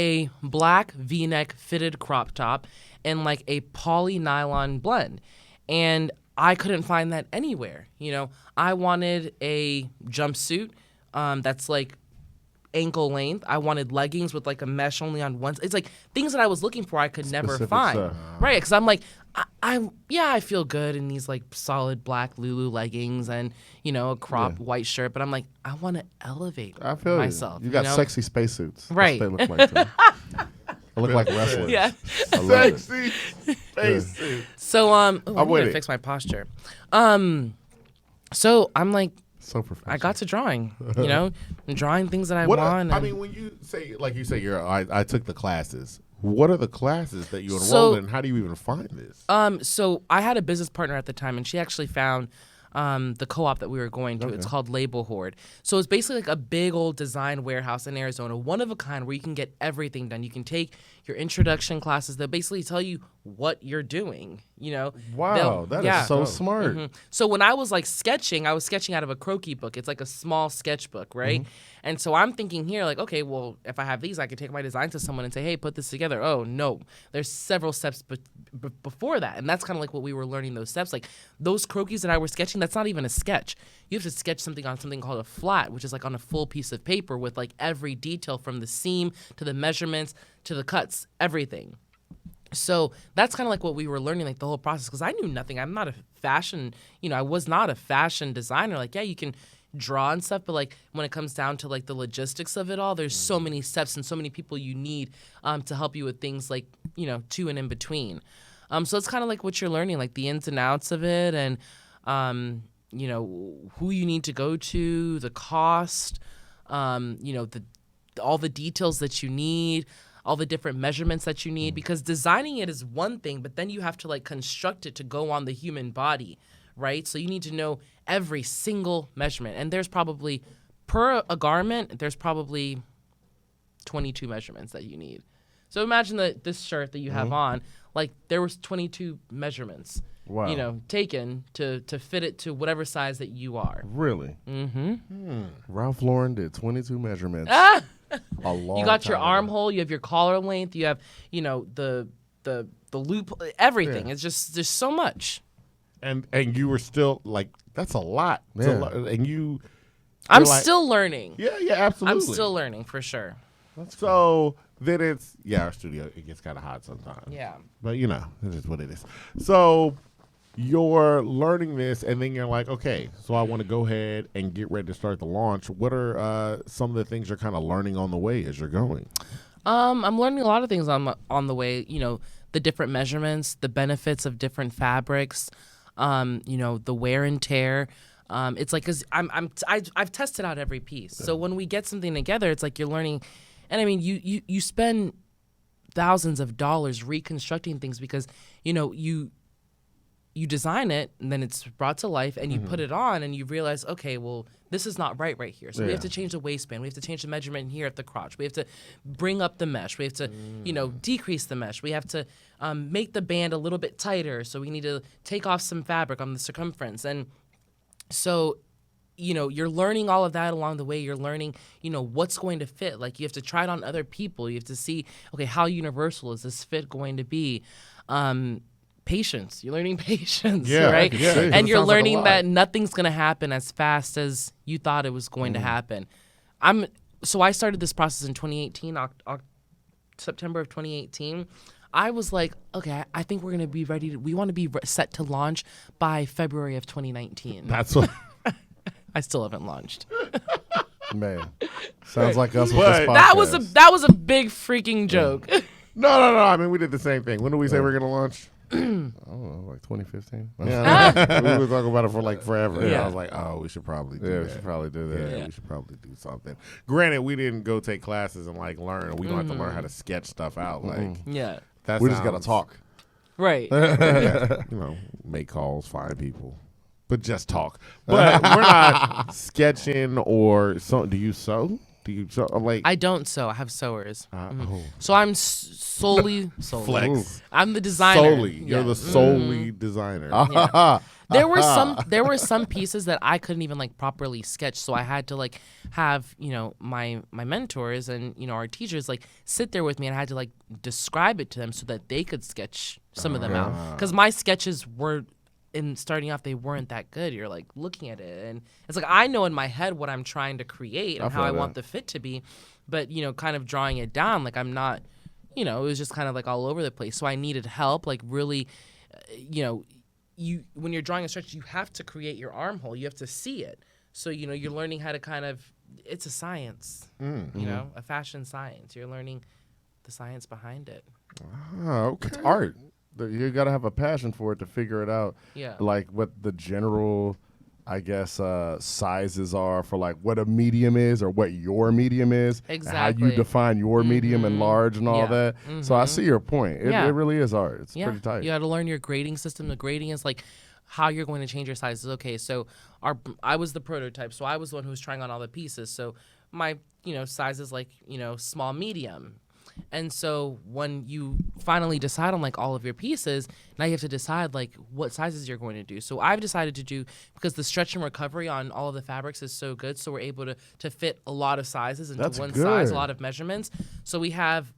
a black V-neck fitted crop top and like a poly nylon blend. And I couldn't find that anywhere. I wanted a jumpsuit that's like ankle length. I wanted leggings with like a mesh only on one. It's like things that I was looking for I could never find. Stuff. Right, because I'm like, I feel good in these like solid black Lulu leggings and a crop white shirt, but I'm like, I want to elevate myself. You got sexy spacesuits. Right. That's what they look like to me. I look like wrestlers. Yeah. I love Sexy spacesuit. So I need with to it. fix my posture. So I'm like, So professional. I got to drawing, and drawing things that I want. I mean, when you say, like you say, I took the classes. What are the classes that you enrolled in? How do you even find this? So I had a business partner at the time, and she actually found the co-op that we were going to. Okay. It's called Label Horde. So it's basically like a big old design warehouse in Arizona, one of a kind, where you can get everything done. You can take your introduction classes that basically tell you what you're doing. Wow, that is so smart. Mm-hmm. So when I was like sketching, I was sketching out of a croquis book. It's like a small sketchbook, right? Mm-hmm. And so I'm thinking here, like, okay, well, if I have these, I could take my design to someone and say, hey, put this together. Oh, no. There's several steps before that. And that's kind of like what we were learning, those steps. Like those croquis that I was sketching, that's not even a sketch. You have to sketch something on something called a flat, which is like on a full piece of paper with like every detail from the seam to the measurements to the cuts, everything. So that's kind of like what we were learning, like the whole process, because I knew nothing. I'm not a fashion, I was not a fashion designer. Like, yeah, you can draw and stuff, but like when it comes down to like the logistics of it all, there's so many steps and so many people you need to help you with things like, to and in between. So it's kind of like what you're learning, like the ins and outs of it and, who you need to go to, the cost, all the details that you need, all the different measurements that you need, because designing it is one thing, but then you have to like construct it to go on the human body, right? So you need to know every single measurement. And there's probably, per a garment, there's probably 22 measurements that you need. So imagine this shirt that you have on, like there was 22 measurements, taken to fit it to whatever size that you are. Really? Mm-hmm. Ralph Lauren did 22 measurements. A long You got time your ago. armhole, you have your collar length, you have, the loop, everything. Yeah. It's just, there's so much. And you were still like, that's a lot. Yeah. And you. I'm still learning. Yeah, absolutely. I'm still learning for sure. So then it's, our studio, it gets kind of hot sometimes. Yeah. But it is what it is. So you're learning this and then you're like, okay, so I want to go ahead and get ready to start the launch. What are some of the things you're kind of learning on the way as you're going? I'm learning a lot of things on the way, the different measurements, the benefits of different fabrics, the wear and tear. It's like, cause I've tested out every piece. So when we get something together, it's like you're learning. And I mean, you spend thousands of dollars reconstructing things because, you design it and then it's brought to life and you put it on and you realize, okay, well, this is not right here. So we have to change the waistband. We have to change the measurement here at the crotch. We have to bring up the mesh. We have to, decrease the mesh. We have to make the band a little bit tighter. So we need to take off some fabric on the circumference. And so, you're learning all of that along the way. You're learning, what's going to fit. Like you have to try it on other people. You have to see, okay, how universal is this fit going to be? Patience. You're learning patience, right? Yeah. And you're learning that nothing's going to happen as fast as you thought it was going to happen. So I started this process in 2018, September of 2018. I was like, okay, I think we're going to be ready. We want to be set to launch by February of 2019. That's what. I still haven't launched. Man, sounds like us with this podcast. That was a big freaking joke. No. I mean, we did the same thing. When did we say we're going to launch? I don't know, like 2015. Yeah, we were talking about it for like forever. Yeah. I was like, oh, we should probably do that. We should probably do that. Yeah, we should probably do something. Granted, we didn't go take classes and like learn. We don't have to learn how to sketch stuff out. Like, We just got to talk. Right. Make calls, find people, but just talk. But we're not sketching or so. Do you sew? Do you sew? Like I don't sew. I have sewers. oh. So I'm solely Flex. I'm the designer. Solely, you're the solely designer. There were some pieces that I couldn't even like properly sketch, so I had to like have my mentors and our teachers like sit there with me, and I had to like describe it to them so that they could sketch some of them out, because my sketches were. In starting off, they weren't that good. You're like looking at it, and it's like I know in my head what I'm trying to create and how I want the fit to be, but kind of drawing it down, like I'm not, it was just kind of like all over the place. So I needed help, like really, you when you're drawing a stretch, you have to create your armhole. You have to see it. So you're learning how to kind of. It's a science, a fashion science. You're learning the science behind it. Oh, okay. It's art. You got to have a passion for it to figure it out. Yeah. Like what the general, I guess, sizes are for like what a medium is or what your medium is. Exactly. How you define your medium and large and all that. So I see your point. It really is art. It's pretty tight. You got to learn your grading system. The grading is like how you're going to change your sizes. Okay, so I was the prototype, so I was the one who was trying on all the pieces. So my size is like small, medium. And so when you finally decide on like all of your pieces, now you have to decide like what sizes you're going to do. So I've decided to do, because the stretch and recovery on all of the fabrics is so good, so we're able to fit a lot of sizes into one size, a lot of measurements. So we have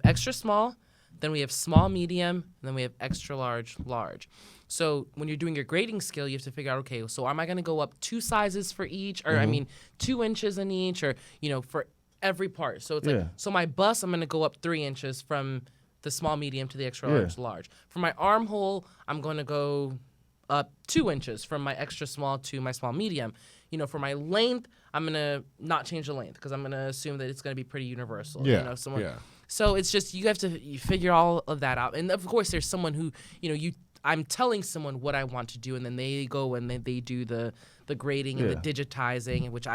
extra small, then we have small, medium, and then we have extra large, large. So when you're doing your grading scale, you have to figure out, okay, so am I going to go up 2 sizes for each, or 2 inches in each, or for every part. So it's like, so my bust, I'm going to go up 3 inches from the small, medium to the extra large, large. For my armhole, I'm going to go up 2 inches from my extra small to my small, medium. For my length, I'm going to not change the length, because I'm going to assume that it's going to be pretty universal. So it's just, you have to figure all of that out. And of course, there's someone who, I'm telling someone what I want to do, and then they go and they do the grading and the digitizing, which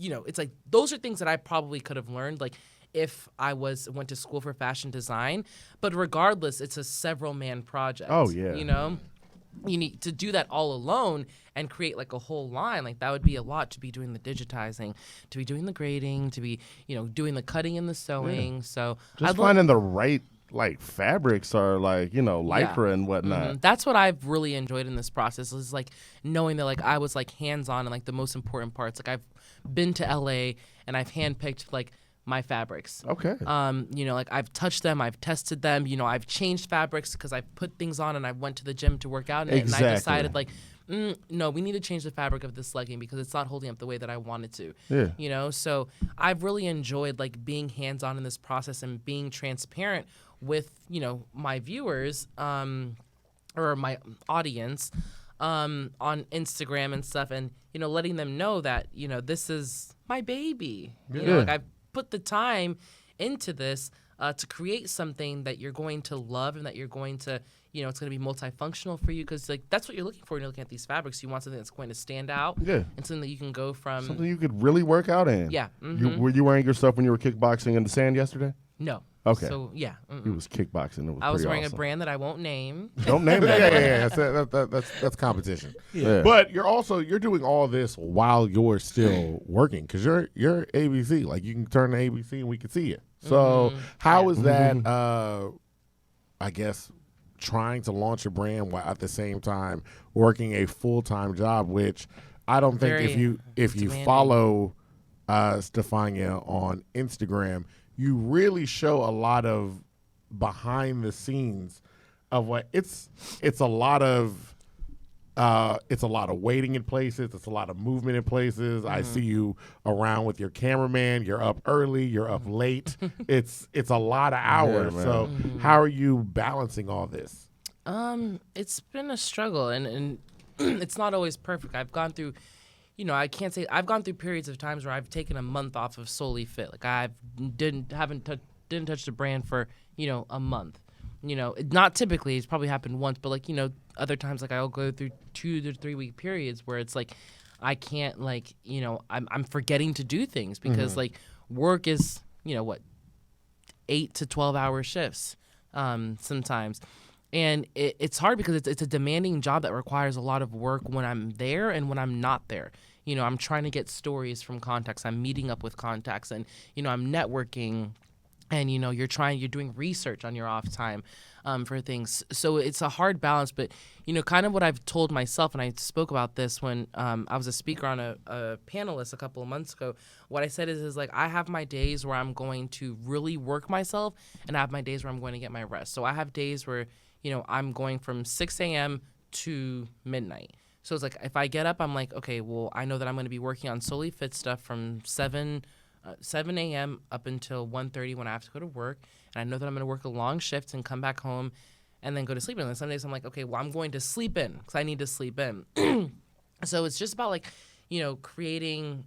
it's like those are things that I probably could have learned like if I went to school for fashion design. But regardless, it's a several man project. Oh yeah. You need to do that all alone and create like a whole line. Like that would be a lot, to be doing the digitizing, to be doing the grading, to be doing the cutting and the sewing. Yeah. So just finding the right like fabrics are like lycra and whatnot. That's what I've really enjoyed in this process, is like knowing that like I was like hands-on and like the most important parts. Like I've been to LA and I've handpicked like my fabrics. Okay. Like I've touched them, I've tested them, I've changed fabrics because I've put things on and I went to the gym to work out in it, and I decided like no, we need to change the fabric of this legging because it's not holding up the way that I want it to. Yeah. So I've really enjoyed like being hands-on in this process and being transparent with my viewers or my audience on Instagram and stuff, and letting them know that this is my baby. Like I've put the time into this to create something that you're going to love and that you're going to it's going to be multifunctional for you, because like that's what you're looking for when you're looking at these fabrics. You want something that's going to stand out, and something that you can go from, something you could really work out in. Were you wearing your stuff when you were kickboxing in the sand yesterday? No. Okay. So yeah, he was kickboxing. It was I was wearing awesome. a brand that I won't name. Don't name it. That's competition. Yeah. But you're doing all this while you're still working, because you're ABC. Like you can turn to ABC and we can see it. So how is that? I guess trying to launch a brand while at the same time working a full-time job, which I don't think if you follow Stefania on Instagram, you really show a lot of behind the scenes of what it's a lot of waiting in places. It's a lot of movement in places. I see you around with your cameraman. You're up early. You're up late. It's a lot of hours. So how are you balancing all this? It's been a struggle, and it's not always perfect. I've gone through. I can't say I've gone through periods of times where I've taken a month off of Solely Fit. Like I didn't touch the brand for a month. Not typically. It's probably happened once, but like other times like I'll go through 2 to 3 week periods where it's like I can't like I'm forgetting to do things because like work is 8 to 12 hour shifts sometimes. And it's hard because it's a demanding job that requires a lot of work when I'm there and when I'm not there. I'm trying to get stories from contacts. I'm meeting up with contacts, and I'm networking. And you're doing research on your off time for things. So it's a hard balance, but kind of what I've told myself, and I spoke about this when I was a speaker on a panelist a couple of months ago. What I said is like, I have my days where I'm going to really work myself, and I have my days where I'm going to get my rest. So I have days where I'm going from 6 a.m. to midnight. So it's like, if I get up, I'm like, okay, well, I know that I'm going to be working on solely fit stuff from 7 a.m. up until 1:30 when I have to go to work. And I know that I'm going to work a long shift and come back home and then go to sleep. And then some days I'm like, okay, well, I'm going to sleep in because I need to sleep in. So it's just about creating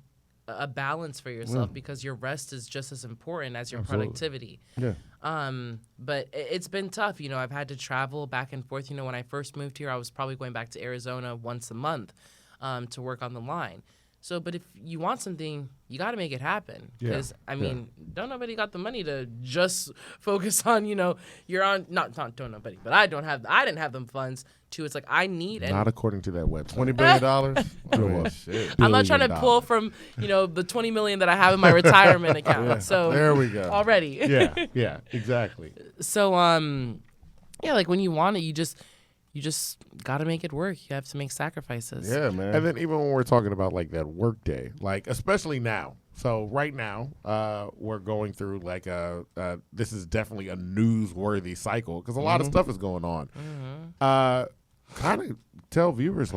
a balance for yourself because your rest is just as important as your productivity. Yeah. But it's been tough. I've had to travel back and forth. When I first moved here, I was probably going back to Arizona once a month to work on the line. So, but if you want something, you got to make it happen. Because, don't nobody got the money to just focus on, you're on, don't nobody, but I didn't have them funds to, it's like, I need. Not according to that website. $20 billion? Shit. I'm not trying to pull from, the $20 million that I have in my retirement account. Yeah. So there we go. Already. Yeah, exactly. So, when you want it, you just got to make it work. You have to make sacrifices. Yeah, man. And then even when we're talking about that work day, especially now. So right now, we're going through this is definitely a newsworthy cycle because a lot of stuff is going on. Kind of tell viewers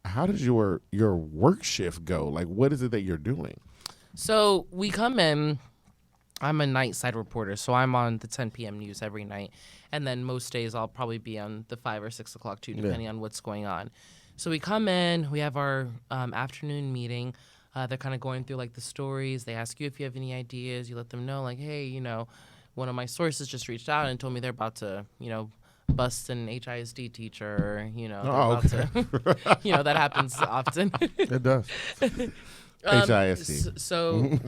how does your work shift go? What is it that you're doing? So we come in. I'm a Nightside Reporter, so I'm on the 10 p.m. news every night. And then most days I'll probably be on the 5 or 6 o'clock too, depending on what's going on. So we come in, we have our afternoon meeting. They're kind of going through the stories. They ask you if you have any ideas. You let them know hey, one of my sources just reached out and told me they're about to, bust an HISD teacher. About to, that happens often. It does. HISD. So...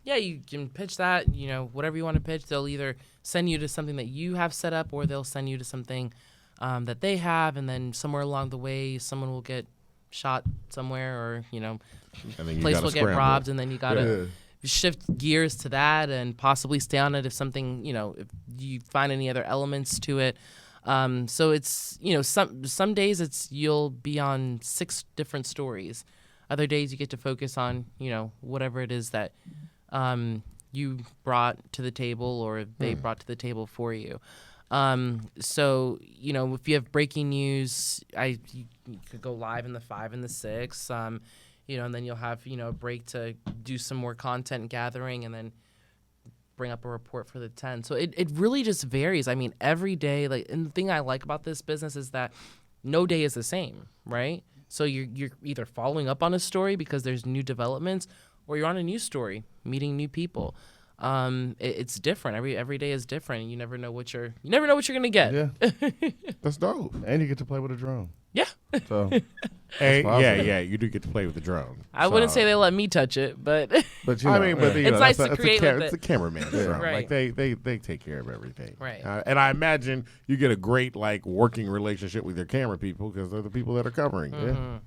you can pitch that, whatever you want to pitch. They'll either send you to something that you have set up or they'll send you to something that they have, and then somewhere along the way someone will get shot somewhere or, and then place will get robbed, and then you got to shift gears to that and possibly stay on it if something, if you find any other elements to it. So it's, some days you'll be on 6 different stories. Other days you get to focus on, whatever it is that you brought to the table or they brought to the table for you. So, if you have breaking news, you could go live in the 5 and the 6, and then you'll have, a break to do some more content gathering and then bring up a report for the 10. So it really just varies. I mean, every day, and the thing I like about this business is that no day is the same, right? So you're either following up on a story because there's new developments, or you're on a new story, meeting new people. It's different. Every day is different. You never know what you're gonna get. Yeah, That's dope. and you get to play with a drone. Yeah. So And positive. you do get to play with the drone. I wouldn't say they let me touch it, but but It's nice to create with it's it. a cameraman's drone. Right. They take care of everything. Right. And I imagine you get a great working relationship with your camera people because they're the people that are covering. Mhm.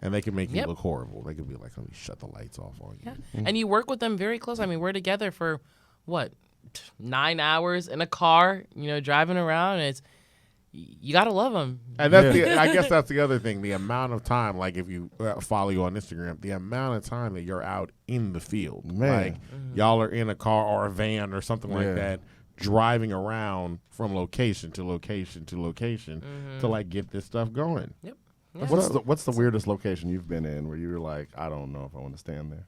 And they can make you Yep. look horrible. They could be like, "Let me shut the lights off on you." yeah. And you work with them very close. I mean, we're together for what, 9 hours in a car, driving around. And you gotta love them. And that's I guess that's the other thing. The amount of time, if you follow you on Instagram, the amount of time that you're out in the field, Man. y'all are in a car or a van or something Yeah. like that, driving around from location to location to location to get this stuff going. Yep. What's the weirdest location you've been in where you were like, I don't know if I want to stand there?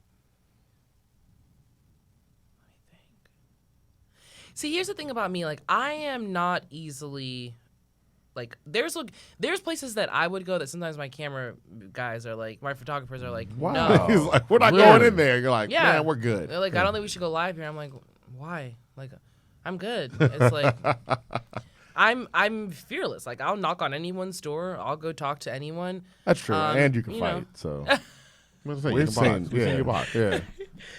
See, here's the thing about me. I am not easily, there's places that I would go that sometimes my camera guys are my photographers are Wow. no. He's like, "We're not Really? going in there." You're like, Yeah. "Man, we're good." They're like, I don't think we should go live here. I'm like, why? I'm good. It's I'm fearless. I'll knock on anyone's door. I'll go talk to anyone. That's true, and you can you fight. know. So We've seen we've seen, your box. yeah.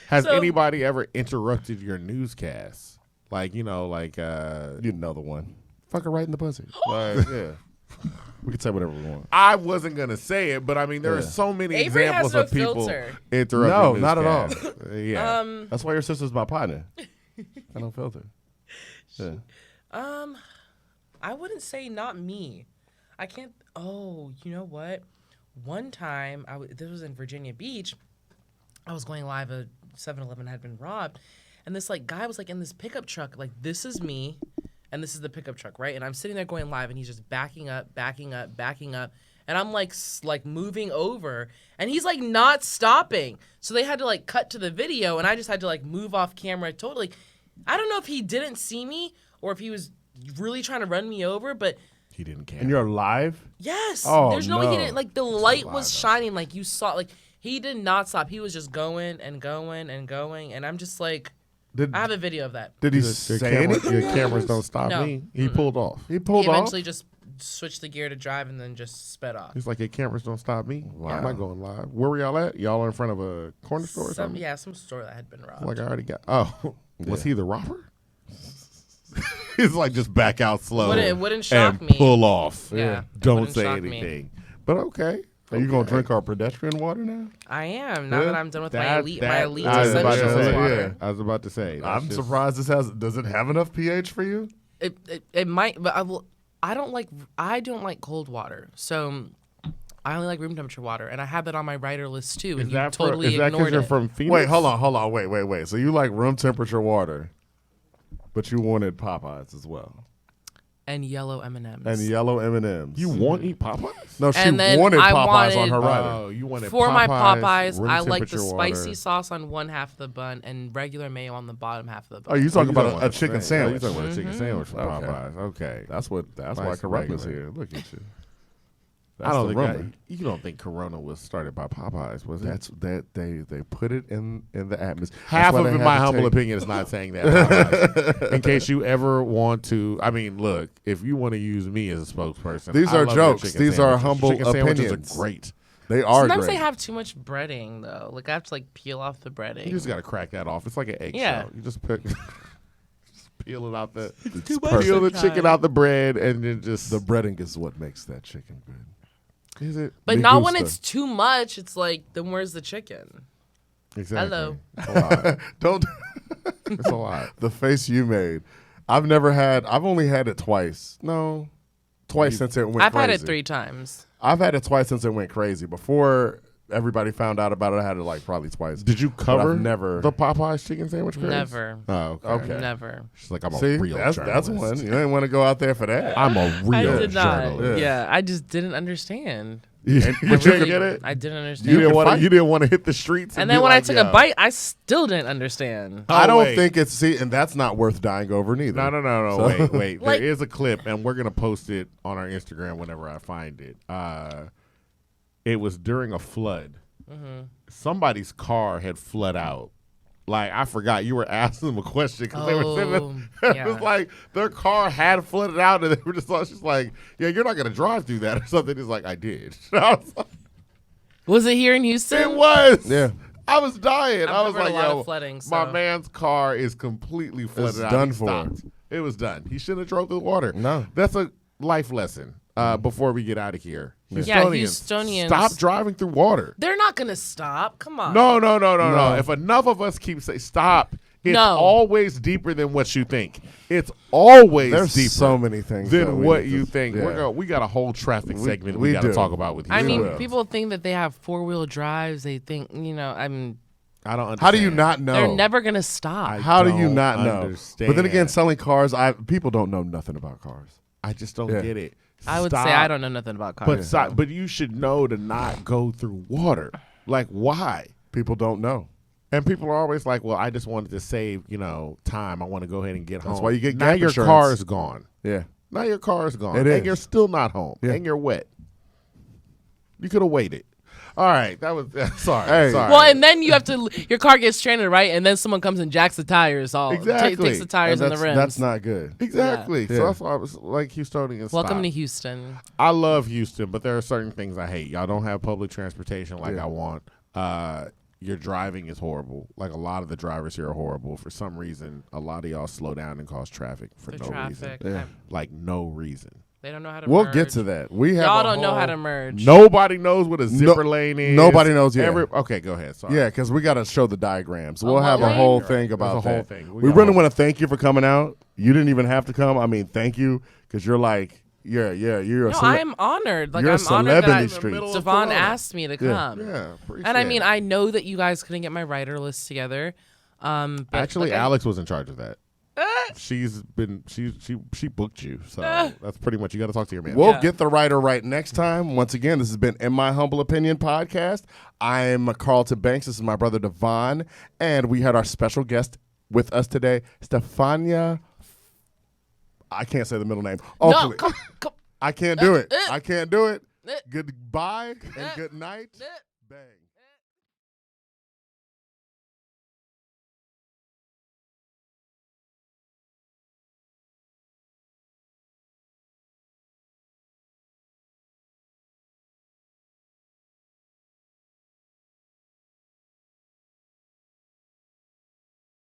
Has So- anybody ever interrupted your newscast? You know the one. Fuck her right in the pussy. Yeah. We can say whatever we want. I wasn't gonna say it, but I mean there are so many Avery examples has no of people filter. interrupting. No, not at all. Yeah. That's why your sister's my partner. I don't filter. Yeah. I wouldn't say not me. I can't. Oh, you know what? One time, this was in Virginia Beach. I was going live. A 7-Eleven had been robbed, and this like guy was like in this pickup truck. Like, this is me, and this is the pickup truck, right? And I'm sitting there going live, and he's just backing up, and I'm like moving over, and he's like not stopping. So they had to like cut to the video, and I just had to like move off camera totally. I don't know if he didn't see me or if he was really trying to run me over, but He didn't care. And you're live? yes, Oh, there's no way he no. didn't. Like the light was shining, like you saw. Like he did not stop. He was just going and going and going, and I'm just like, I have a video of that. Did he Your say anything? Your cameras don't stop No. me. He pulled off. He pulled He off? eventually just switched the gear to drive and then just sped off. He's like, your cameras don't stop me. Wow. I'm not going live. Where were y'all at? Y'all in front of a corner store or something? Some store that had been robbed. Like I already got. Oh, was he the robber? He's like just back out slow. It wouldn't shock and me. pull off. Yeah, it Don't wouldn't say shock me. anything. But okay. Are you going to drink our pedestrian water now? I am now that I'm done with my That- elite that- my elite I was about to essentials say, water. I was about to say. that's I'm just- surprised does it have enough pH for you? It might, but I don't like cold water, so I only like room temperature water, and I have that on my writer list too. And Is you that totally because ignored you're it. from Phoenix? Wait, hold on. Wait. So you like room temperature water, but you wanted Popeyes as well. And yellow M&Ms. And yellow M&Ms. You want to eat Popeyes? No, she And then wanted I Popeyes on wanted- her rider. Oh, you wanted For my Popeyes, room I like the temperature spicy water. sauce on one half of the bun and regular mayo on the bottom half of the Oh, bun. you talking Oh, you about a chicken sandwich? You talking about a chicken sandwich from Okay. Popeyes? Okay. That's why Nice Corrupt is regular. here. Look at you. I That's don't the think rumor. you don't think Corona was started by Popeyes, was it? That's that they put it in the atmosphere. Half That's why of they it, had my to humble take- opinion, is not saying that. Popeyes. In case you ever want to, I mean, look, if you want to use me as a spokesperson, These I are love their jokes. chicken These are sandwiches. humble chicken sandwiches opinions. are great. They are Sometimes great. they have too much breading though. Like I have to like peel off the breading. You just got to crack that off. It's like an eggshell. Yeah. You just pick, just peel it out the, too much peel the sometimes. chicken out the bread, and then just the breading is what makes that chicken good. is it But Me not when gusta. it's too much. It's like, then where's the chicken? exactly? Hello. It's a lot. Don't It's a lot. the face you made. I've only had it twice. No. Twice since it went I've crazy. had it 3 times. I've had it twice since it went crazy. Before everybody found out about it, I had it like probably twice. Did you But cover I've never the Popeyes chicken sandwich craze? Never. Oh, okay. Okay. Never. She's like, I'm See, a real that's journalist. one. You didn't want to go out there for that. I'm a I real did not. journalist. Yeah, I just didn't understand. You But didn't get it? I didn't You understand. didn't want to. fight. You didn't want to hit the streets. And be then when I like, took yo. a bite, I still didn't understand. Oh, I don't wait. think it's and that's not worth dying over neither. No. So- Wait. Like- There is a clip, and we're gonna post it on our Instagram whenever I find it. It was during a flood. Somebody's car had flood out. Like, I forgot you were asking them a question because they were sitting there. yeah. It was like their car had flooded out, and they were just like, "Yeah, you're not gonna drive through that or something." It's like, I did. I was like, Was it here in Houston? it was. Yeah. I was dying. I was covered a like, lot of yo, flooding, my so- man's car is completely flooded out. done He for. stopped. It was done. He shouldn't have drove through the water. No. That's a life lesson before we get out of here. Yeah, Houstonians- Stop driving through water. They're not going to stop. Come on. No. No. If enough of us keep saying stop, it's No. always deeper than what you think. It's always There's deeper so many things that than we what need you to- think. yeah. We got a whole traffic segment we we got to do. talk about with you. I We mean, will. people think that they have 4-wheel drives. They think, I don't understand. How do you not know? they're never going to stop. How do you don't not know? understand. But then again, selling cars, people don't know nothing about cars. I just don't Yeah. get it. I would say Stop. I don't know nothing about cars. But you should know to not go through water. Like, why? People don't know. And people are always like, well, I just wanted to save, time. I want to go ahead and get home. That's why you get now gap your insurance. car is gone. Yeah. Now your car is gone. It and is. you're still not home. Yeah. And you're wet. You could have waited. All right. That was sorry. Hey. Sorry. Well, and then you have to, your car gets stranded, right? And then someone comes and jacks the tires Exactly. takes the tires And and the rims. that's not good. Exactly. Yeah. So that's why I was like, Houstonians. Welcome stop. to Houston. I love Houston, but there are certain things I hate. Y'all don't have public transportation like Yeah. I want. Your driving is horrible. Like, a lot of the drivers here are horrible. For some reason, a lot of y'all slow down and cause traffic for The no traffic. reason. Yeah. Like, no reason. They don't know how to We'll merge. get to that. We have Y'all don't know how to merge. Nobody knows what a zipper lane is. Nobody knows yet. Okay, go ahead. Sorry. Yeah, because we got to show the diagrams. We'll have a lane? whole Right. thing about There's a whole that. thing. We got a really whole want to thank you for coming out. You didn't even have to come. I mean, thank you because you're like, you're a No, I am honored. Like You're a I'm honored that celebrity street. Devon asked me to come. Yeah, appreciate And I mean, it. I know that you guys couldn't get my writer list together. But Actually, like, Alex was in charge of that. She booked you, so that's pretty much. You got to talk to your man. We'll Yeah. get the writer right next time. Once again, this has been In My Humble Opinion podcast. I'm Carlton Banks. This is my brother Devon. And we had our special guest with us today, Stefania. I can't say the middle name. no, Okolie. come. I can't do it. I can't do it. Goodbye and good night. Bang.